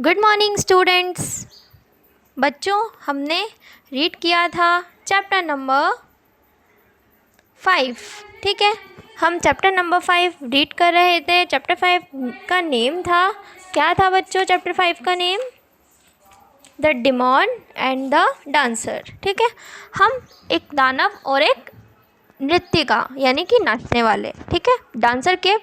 Good morning students. बच्चों, हमने read किया था चैप्टर नंबर 5। ठीक है, हम चैप्टर नंबर 5 रीड कर रहे थे। चैप्टर 5 का नेम था, क्या था बच्चों चैप्टर 5 का name? The demon and the dancer. ठीक है, हम एक दानव और एक नृत्यिका यानी कि नाचने वाले, ठीक है, डांसर के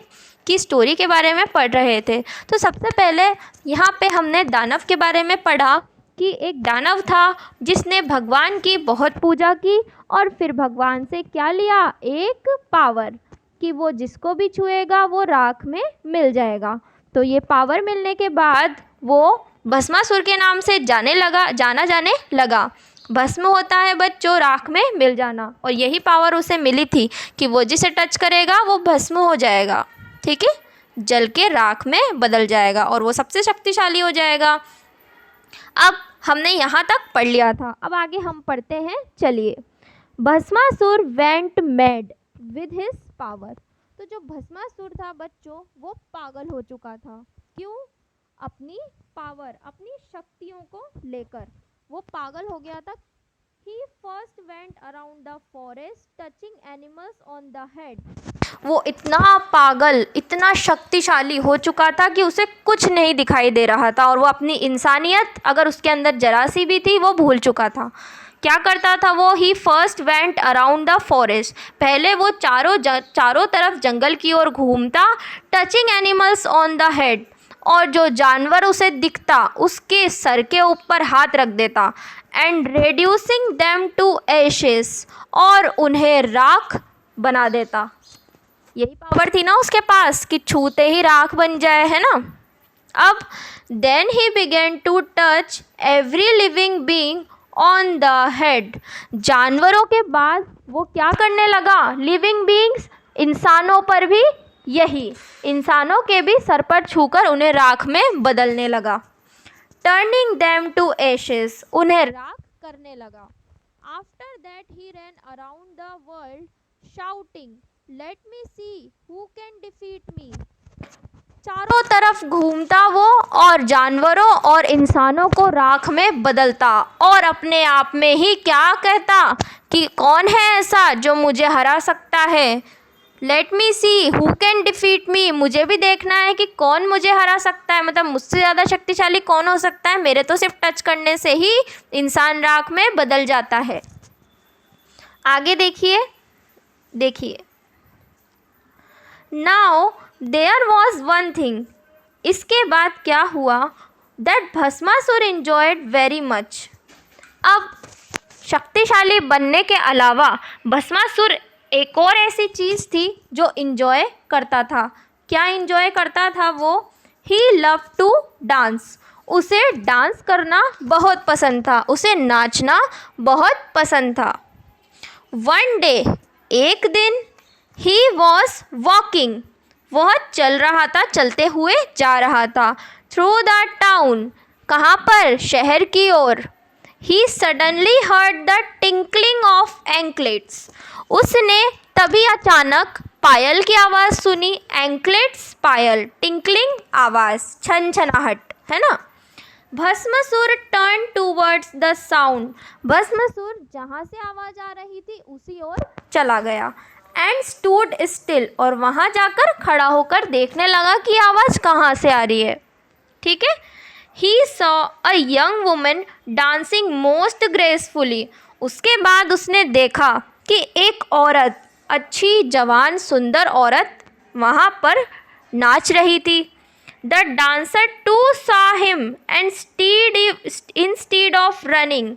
की स्टोरी के बारे में पढ़ रहे थे। तो सबसे पहले यहाँ पे हमने दानव के बारे में पढ़ा कि एक दानव था जिसने भगवान की बहुत पूजा की और फिर भगवान से क्या लिया? एक पावर कि वो जिसको भी छुएगा वो राख में मिल जाएगा। तो ये पावर मिलने के बाद वो भस्मासुर के नाम से जाना जाने लगा। भस्म होता है बच्चों राख में मिल जाना, और यही पावर उसे मिली थी कि वो जिसे टच करेगा वो भस्म हो जाएगा। ठीक है, जल के राख में बदल जाएगा और वो सबसे शक्तिशाली हो जाएगा। अब हमने यहाँ तक पढ़ लिया था, अब आगे हम पढ़ते हैं। चलिए, Bhasmasur went mad with his power. तो जो भस्मासुर था बच्चों वो पागल हो चुका था। क्यों? अपनी पावर, अपनी शक्तियों को लेकर वो पागल हो गया था। He first went around the forest touching animals on the head. वो इतना पागल, इतना शक्तिशाली हो चुका था कि उसे कुछ नहीं दिखाई दे रहा था, और वो अपनी इंसानियत अगर उसके अंदर जरा सी भी थी वो भूल चुका था। क्या करता था वो? He first went around the forest. पहले वो चारों तरफ जंगल की ओर घूमता, touching animals on the head, और जो जानवर उसे दिखता उसके सर के ऊपर हाथ रख देता, and reducing them to ashes, और उन्हें राख बना देता। यही पावर थी ना उसके पास कि छूते ही राख बन जाए, है ना। अब then he began to touch every living being on the head. जानवरों के बाद वो क्या करने लगा? लिविंग बीइंग्स, इंसानों पर भी, यही इंसानों के भी सर पर छूकर उन्हें राख में बदलने लगा। टर्निंग देम टू एशेस, उन्हें राख करने लगा। After that he ran around the world shouting, let me see who can defeat me. चारों तरफ घूमता वो और जानवरों और इंसानों को राख में बदलता, और अपने आप में ही क्या कहता कि कौन है ऐसा जो मुझे हरा सकता है। Let me see who can defeat me, मुझे भी देखना है कि कौन मुझे हरा सकता है, मतलब मुझसे ज़्यादा शक्तिशाली कौन हो सकता है। मेरे तो सिर्फ टच करने से ही इंसान राख में बदल जाता है। आगे देखिए, now there was one thing, इसके बाद क्या हुआ? That Bhasmasur enjoyed very much. अब शक्तिशाली बनने के अलावा भस्मासुर एक और ऐसी चीज़ थी जो इंजॉय करता था। क्या इंजॉय करता था वो? ही लव टू डांस, उसे डांस करना बहुत पसंद था, उसे नाचना बहुत पसंद था। वन डे, एक दिन, ही वॉज वॉकिंग, वह चल रहा था, चलते हुए जा रहा था। थ्रू द टाउन, कहाँ पर? शहर की ओर। He suddenly heard the tinkling of anklets, उसने तभी अचानक पायल की आवाज़ सुनी। एंकलेट्स पायल, टिंकलिंग आवाज़, छनछनाहट, है ना। Bhasmasur turn towards the sound, Bhasmasur जहाँ से आवाज़ आ रही थी उसी ओर चला गया। एंड स्टूड स्टिल, और वहाँ जाकर खड़ा होकर देखने लगा कि आवाज़ कहाँ से आ रही है। ठीक है। He saw a young woman dancing most gracefully, उसके बाद उसने देखा कि एक औरत, अच्छी जवान सुंदर औरत वहाँ पर नाच रही थी। The dancer too saw him and instead of running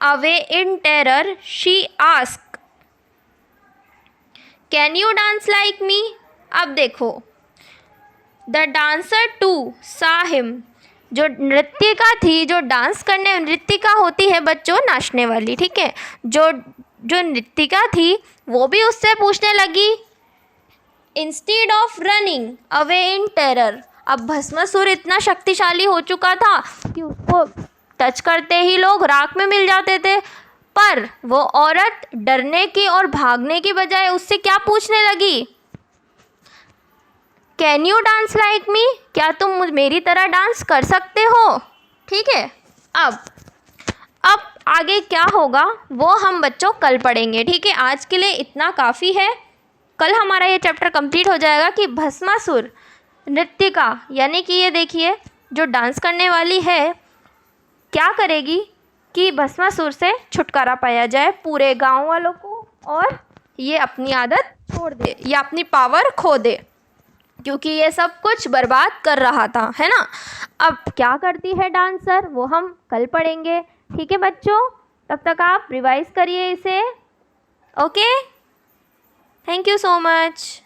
away in terror she ask, can you dance like me? अब देखो, the dancer too saw him, जो नृत्यिका थी, जो डांस करने, नृत्यिका होती है बच्चों नाचने वाली, ठीक है, जो नृत्यिका थी वो भी उससे पूछने लगी instead of running away in terror. अब भस्मासुर इतना शक्तिशाली हो चुका था कि उसको टच करते ही लोग राख में मिल जाते थे, पर वो औरत डरने की और भागने की बजाय उससे क्या पूछने लगी? कैन यू डांस लाइक मी, क्या तुम मेरी तरह डांस कर सकते हो? ठीक है, अब आगे क्या होगा वो हम बच्चों कल पढ़ेंगे। ठीक है, आज के लिए इतना काफ़ी है। कल हमारा ये चैप्टर कंप्लीट हो जाएगा कि भस्मासुर नृत्यिका, यानी कि ये देखिए जो डांस करने वाली है क्या करेगी कि भस्मासुर से छुटकारा पाया जाए पूरे गांव वालों को, और ये अपनी आदत छोड़ दे या अपनी पावर खो दे, क्योंकि ये सब कुछ बर्बाद कर रहा था, है ना। अब क्या करती है डांसर वो हम कल पढ़ेंगे। ठीक है बच्चों, तब तक आप रिवाइज करिए इसे। Okay, thank you so much.